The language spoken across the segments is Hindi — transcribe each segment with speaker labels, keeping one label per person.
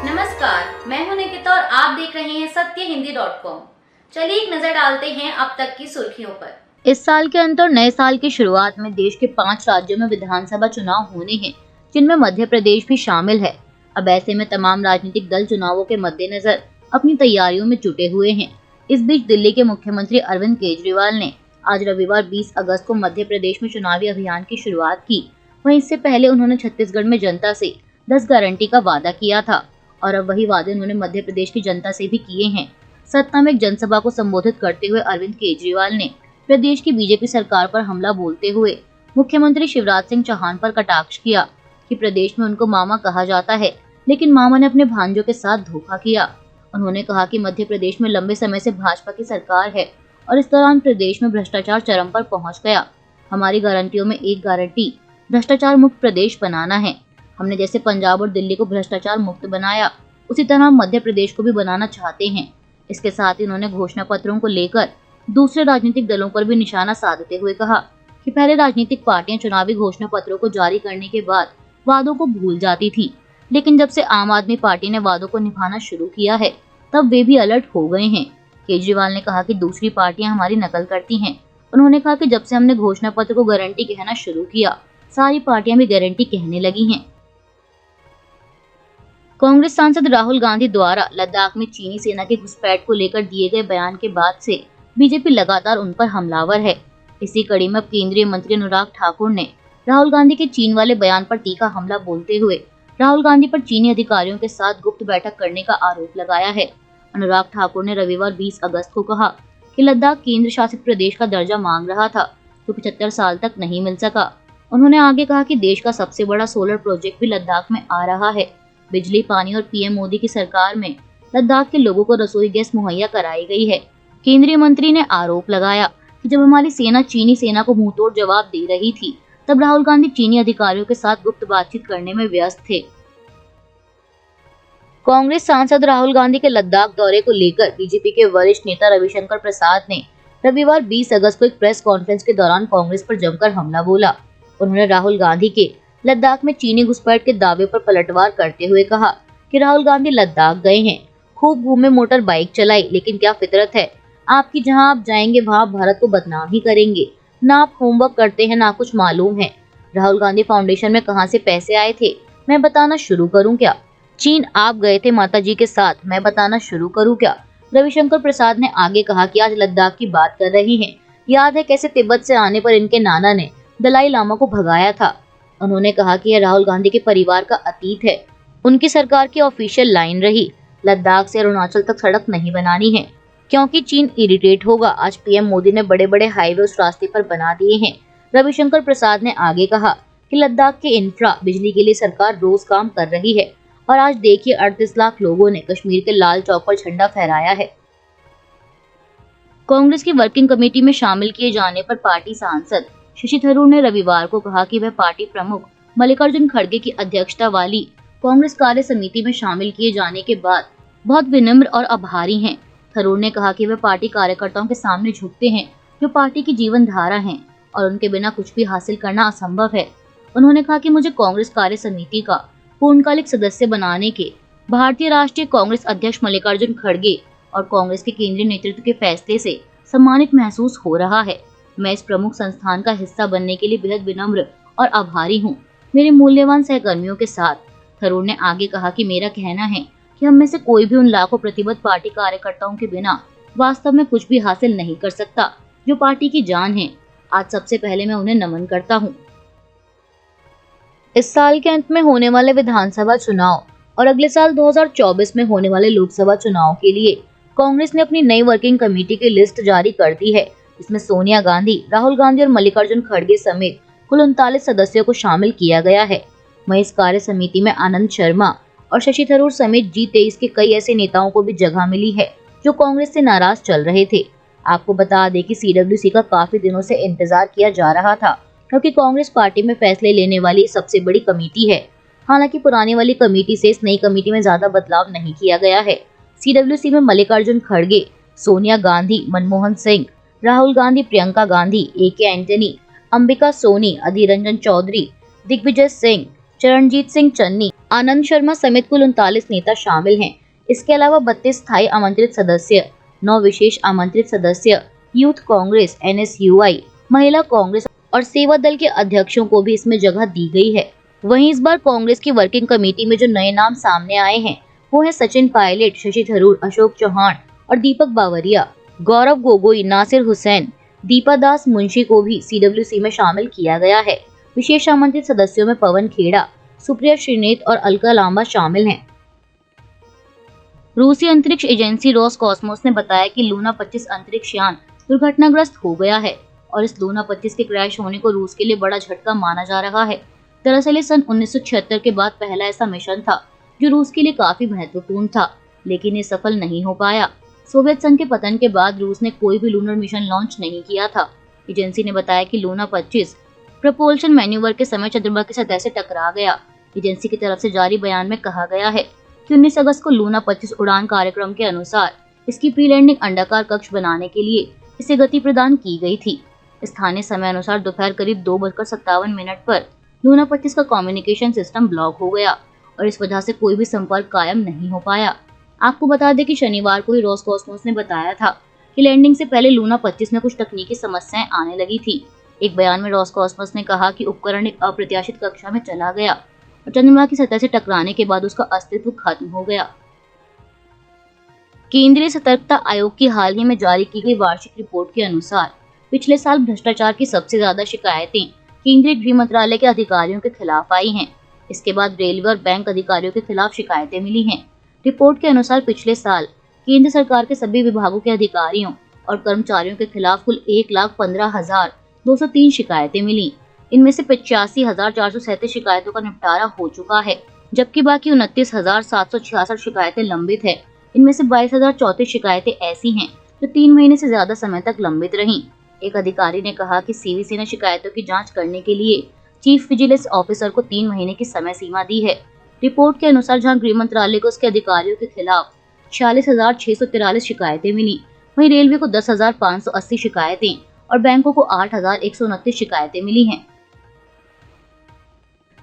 Speaker 1: नमस्कार, मैं हूं निकिता और आप देख रहे हैं सत्यहिंदी.com। चलिए एक नजर डालते हैं अब तक की सुर्खियों पर।
Speaker 2: इस साल के अंत और नए साल की शुरुआत में देश के 5 राज्यों में विधानसभा चुनाव होने हैं, जिनमें मध्य प्रदेश भी शामिल है। अब ऐसे में तमाम राजनीतिक दल चुनावों के मद्देनजर अपनी तैयारियों में जुटे हुए हैं। इस बीच दिल्ली के मुख्यमंत्री अरविंद केजरीवाल ने आज रविवार 20 अगस्त को मध्य प्रदेश में चुनावी अभियान की शुरुआत की। वहीं इससे पहले उन्होंने छत्तीसगढ़ में जनता से 10 गारंटी का वादा किया था और अब वही वादे उन्होंने मध्य प्रदेश की जनता से भी किए हैं। सतना में एक जनसभा को संबोधित करते हुए अरविंद केजरीवाल ने प्रदेश की बीजेपी सरकार पर हमला बोलते हुए मुख्यमंत्री शिवराज सिंह चौहान पर कटाक्ष किया कि प्रदेश में उनको मामा कहा जाता है, लेकिन मामा ने अपने भांजों के साथ धोखा किया। उन्होंने कहा कि मध्य प्रदेश में लंबे समय से भाजपा की सरकार है और इस दौरान प्रदेश में भ्रष्टाचार चरम पर पहुंच गया। हमारी गारंटियों में एक गारंटी भ्रष्टाचार मुक्त प्रदेश बनाना है। हमने जैसे पंजाब और दिल्ली को भ्रष्टाचार मुक्त बनाया, उसी तरह हम मध्य प्रदेश को भी बनाना चाहते हैं। इसके साथ ही उन्होंने घोषणा पत्रों को लेकर दूसरे राजनीतिक दलों पर भी निशाना साधते हुए कहा कि पहले राजनीतिक पार्टियां चुनावी घोषणा पत्रों को जारी करने के बाद वादों को भूल जाती थी, लेकिन जब से आम आदमी पार्टी ने वादों को निभाना शुरू किया है, तब वे भी अलर्ट हो गए हैं। केजरीवाल ने कहा कि दूसरी पार्टियां हमारी नकल करती हैं। उन्होंने कहा कि जब से हमने घोषणा पत्र को गारंटी कहना शुरू किया, सारी पार्टियां भी गारंटी कहने लगी हैं। कांग्रेस सांसद राहुल गांधी द्वारा लद्दाख में चीनी सेना की घुसपैठ को लेकर दिए गए बयान के बाद से बीजेपी लगातार उन पर हमलावर है। इसी कड़ी में अब केंद्रीय मंत्री अनुराग ठाकुर ने राहुल गांधी के चीन वाले बयान पर तीखा हमला बोलते हुए राहुल गांधी पर चीनी अधिकारियों के साथ गुप्त बैठक करने का आरोप लगाया है। अनुराग ठाकुर ने रविवार 20 अगस्त को कहा कि लद्दाख केंद्र शासित प्रदेश का दर्जा मांग रहा था, जो 75 साल तक नहीं मिल सका। उन्होंने आगे कहा कि देश का सबसे बड़ा सोलर प्रोजेक्ट भी लद्दाख में आ रहा है। बिजली, पानी और पीएम मोदी की सरकार में लद्दाख के लोगों को रसोई गैस मुहैया कराई गई है। केंद्रीय मंत्री ने आरोप लगाया कि जब हमारी सेना चीनी सेना को मुंहतोड़ जवाब दे रही थी, तब राहुल गांधी चीनी अधिकारियों के साथ गुप्त बातचीत करने में व्यस्त थे। कांग्रेस सांसद राहुल गांधी के लद्दाख दौरे को लेकर बीजेपी के वरिष्ठ नेता रविशंकर प्रसाद ने रविवार 20 अगस्त को एक प्रेस कॉन्फ्रेंस के दौरान कांग्रेस पर जमकर हमला बोला। उन्होंने राहुल गांधी के लद्दाख में चीनी घुसपैठ के दावे पर पलटवार करते हुए कहा कि राहुल गांधी लद्दाख गए हैं, खूब घूमे, मोटर बाइक चलाई, लेकिन क्या फितरत है आपकी, जहां आप जाएंगे वहां भारत को बदनाम ही करेंगे। ना आप होमवर्क करते हैं, ना कुछ मालूम है। राहुल गांधी फाउंडेशन में कहां से पैसे आए थे, मैं बताना शुरू करूं क्या? चीन आप गए थे माता जी के साथ, मैं बताना शुरू करूं क्या? रविशंकर प्रसाद ने आगे कहा कि आज लद्दाख की बात कर रही हैं। याद है कैसे तिब्बत से आने पर इनके नाना ने दलाई लामा को भगाया था। उन्होंने कहा कि यह राहुल गांधी के परिवार का अतीत है। उनकी सरकार की ऑफिशियल लाइन रही, लद्दाख से अरुणाचल तक सड़क नहीं बनानी है, क्योंकि चीन इरिटेट होगा। आज पीएम मोदी ने बड़े बड़े हाईवे उस रास्ते पर बना दिए हैं। रविशंकर प्रसाद ने आगे कहा कि लद्दाख के इंफ्रा बिजली के लिए सरकार रोज काम कर रही है और आज देखिए 38 लाख लोगों ने कश्मीर के लाल चौक पर झंडा फहराया है। कांग्रेस की वर्किंग कमेटी में शामिल किए जाने पर पार्टी सांसद शशि थरूर ने रविवार को कहा कि वह पार्टी प्रमुख मल्लिकार्जुन खड़गे की अध्यक्षता वाली कांग्रेस कार्य समिति में शामिल किए जाने के बाद बहुत विनम्र और आभारी हैं। थरूर ने कहा कि वह पार्टी कार्यकर्ताओं के सामने झुकते हैं, जो पार्टी की जीवन धारा हैं और उनके बिना कुछ भी हासिल करना असंभव है। उन्होंने कहा कि मुझे कांग्रेस कार्य समिति का पूर्णकालिक सदस्य बनाने के भारतीय राष्ट्रीय कांग्रेस अध्यक्ष मल्लिकार्जुन खड़गे और कांग्रेस के केंद्रीय नेतृत्व के फैसले से सम्मानित महसूस हो रहा है। मैं इस प्रमुख संस्थान का हिस्सा बनने के लिए बेहद विनम्र और आभारी हूँ, मेरे मूल्यवान सहकर्मियों के साथ। थरूर ने आगे कहा कि मेरा कहना है कि हम में से कोई भी उन लाखों प्रतिबद्ध पार्टी कार्यकर्ताओं के बिना वास्तव में कुछ भी हासिल नहीं कर सकता, जो पार्टी की जान है। आज सबसे पहले मैं उन्हें नमन करता हूँ। इस साल के अंत में होने वाले विधानसभा चुनाव और अगले साल 2024 में होने वाले लोकसभा चुनाव के लिए कांग्रेस ने अपनी नई वर्किंग कमेटी की लिस्ट जारी कर दी है। इसमें सोनिया गांधी, राहुल गांधी और मल्लिकार्जुन खड़गे समेत कुल 39 सदस्यों को शामिल किया गया है। वहीं इस कार्य समिति में आनंद शर्मा और शशि थरूर समेत G23 के कई ऐसे नेताओं को भी जगह मिली है जो कांग्रेस से नाराज चल रहे थे। आपको बता दें कि CWC का काफी दिनों से इंतजार किया जा रहा था, क्योंकि कांग्रेस पार्टी में फैसले लेने वाली सबसे बड़ी कमेटी है। हालांकि पुरानी वाली कमेटी से इस नई कमेटी में ज्यादा बदलाव नहीं किया गया है। CWC में मल्लिकार्जुन खड़गे, सोनिया गांधी, मनमोहन सिंह, राहुल गांधी, प्रियंका गांधी, AK एंटनी, अंबिका सोनी, अधीर रंजन चौधरी, दिग्विजय सिंह, चरणजीत सिंह चन्नी, आनंद शर्मा समेत कुल 39 नेता शामिल हैं। इसके अलावा 32 स्थायी आमंत्रित सदस्य, 9 विशेष आमंत्रित सदस्य, यूथ कांग्रेस, NSUI, महिला कांग्रेस और सेवा दल के अध्यक्षों को भी इसमें जगह दी गई है। वहीं इस बार कांग्रेस की वर्किंग कमेटी में जो नए नाम सामने आए हैं वो है सचिन पायलट, शशि थरूर, अशोक चौहान और दीपक बावरिया। गौरव गोगोई, नासिर हुसैन, दीपा दास मुंशी को भी CWC में शामिल किया गया है। विशेष आमंत्रित सदस्यों में पवन खेड़ा, सुप्रिया श्रीनेत और अलका लांबा शामिल हैं। रूसी अंतरिक्ष एजेंसी रोसकॉस्मोस ने बताया कि लूना 25 अंतरिक्ष यान दुर्घटनाग्रस्त हो गया है और इस लूना 25 के क्रैश होने को रूस के लिए बड़ा झटका माना जा रहा है। दरअसल ये सन 1976 के बाद पहला ऐसा मिशन था जो रूस के लिए काफी महत्वपूर्ण था, लेकिन ये सफल नहीं हो पाया। सोवियत संघ के पतन के बाद रूस ने कोई भी लूनर मिशन लॉन्च नहीं किया था। एजेंसी ने बताया कि लूना 25 प्रपोल्शन मैन्यूवर के समय चंद्रमा की सतह से टकरा गया। एजेंसी की तरफ से जारी बयान में कहा गया है कि 19 अगस्त को लूना 25 उड़ान कार्यक्रम के अनुसार इसकी प्री लैंडिंग अंडाकार कक्ष बनाने के लिए इसे गति प्रदान की गई थी। स्थानीय समय अनुसार दोपहर करीब 2:57 पर लूना 25 का कम्युनिकेशन सिस्टम ब्लॉक हो गया और इस वजह से कोई भी संपर्क कायम नहीं हो पाया। आपको बता दें कि शनिवार को ही रोसकॉस्मोस ने बताया था कि लैंडिंग से पहले लूना 25 में कुछ तकनीकी समस्याएं आने लगी थी। एक बयान में रोसकॉस्मोस ने कहा कि उपकरण एक अप्रत्याशित कक्षा में चला गया और चंद्रमा की सतह से टकराने के बाद उसका अस्तित्व खत्म हो गया। केंद्रीय सतर्कता आयोग की हाल ही में जारी की गई वार्षिक रिपोर्ट के अनुसार पिछले साल भ्रष्टाचार की सबसे ज्यादा शिकायतें केंद्रीय गृह मंत्रालय के अधिकारियों के खिलाफ आई हैं। इसके बाद रेलवे और बैंक अधिकारियों के खिलाफ शिकायतें मिली हैं। रिपोर्ट के अनुसार पिछले साल केंद्र सरकार के सभी विभागों के अधिकारियों और कर्मचारियों के खिलाफ कुल 1,15,203 शिकायतें मिली। इनमें से 85,437 शिकायतों का निपटारा हो चुका है, जबकि बाकी 29,766 शिकायतें लंबित है। इनमें से 22,034 शिकायतें ऐसी हैं जो 3 महीने से ज्यादा समय तक लंबित रहीं। एक अधिकारी ने कहा कि CVC ने शिकायतों की जांच करने के लिए चीफ विजिलेंस ऑफिसर को 3 महीने की समय सीमा दी है। रिपोर्ट के अनुसार जहां गृह मंत्रालय को उसके अधिकारियों के खिलाफ 46,643 शिकायतें मिली, वहीं रेलवे को 10,580 शिकायतें और बैंकों को 8,129 शिकायतें मिली हैं।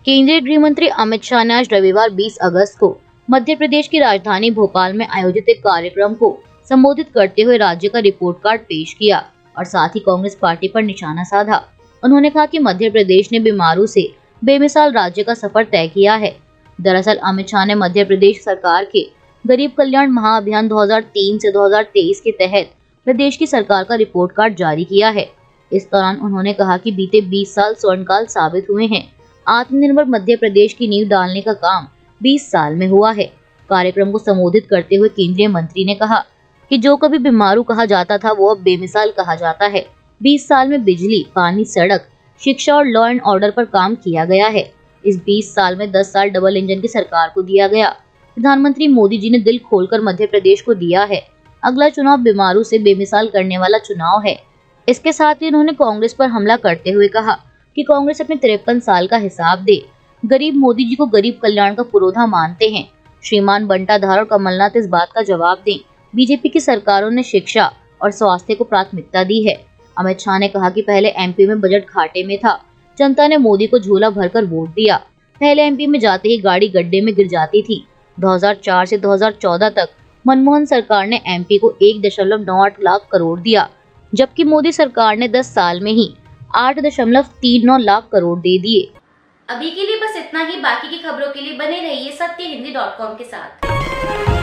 Speaker 2: केंद्रीय गृह मंत्री अमित शाह ने आज रविवार 20 अगस्त को मध्य प्रदेश की राजधानी भोपाल में आयोजित एक कार्यक्रम को संबोधित करते हुए राज्य का रिपोर्ट कार्ड पेश किया और साथ ही कांग्रेस पार्टी पर निशाना साधा। उन्होंने कहा कि मध्य प्रदेश ने बीमारू से बेमिसाल राज्य का सफर तय किया है। दरअसल अमित शाह ने मध्य प्रदेश सरकार के गरीब कल्याण महाअभियान 2003 से 2023 के तहत प्रदेश की सरकार का रिपोर्ट कार्ड जारी किया है। इस दौरान उन्होंने कहा कि बीते 20 साल स्वर्णकाल साबित हुए हैं। आत्मनिर्भर मध्य प्रदेश की नींव डालने का काम 20 साल में हुआ है। कार्यक्रम को संबोधित करते हुए केंद्रीय मंत्री ने कहा कि जो कभी बीमारू कहा जाता था वो अब बेमिसाल कहा जाता है। 20 साल में बिजली, पानी, सड़क, शिक्षा और लॉ एंड ऑर्डर पर काम किया गया है। इस 20 साल में 10 साल डबल इंजन की सरकार को दिया गया। प्रधानमंत्री मोदी जी ने दिल खोलकर मध्य प्रदेश को दिया है। अगला चुनाव बीमारू से बेमिसाल करने वाला चुनाव है। इसके साथ ही उन्होंने कांग्रेस पर हमला करते हुए कहा कि कांग्रेस अपने 53 साल का हिसाब दे। गरीब मोदी जी को गरीब कल्याण का पुरोधा मानते हैं। श्रीमान बंटाधार और कमलनाथ इस बात का जवाब दें। बीजेपी की सरकारों ने शिक्षा और स्वास्थ्य को प्राथमिकता दी है। अमित शाह ने कहा कि पहले MP में बजट घाटे में था। जनता ने मोदी को झोला भरकर वोट दिया। पहले MP में जाते ही गाड़ी गड्ढे में गिर जाती थी। 2004 से 2014 तक मनमोहन सरकार ने MP को 1.98 लाख करोड़ दिया, जबकि मोदी सरकार ने 10 साल में ही 8.39 लाख करोड़ दे दिए।
Speaker 1: अभी के लिए बस इतना ही। बाकी की खबरों के लिए बने रहिए सत्यहिंदी.com के साथ।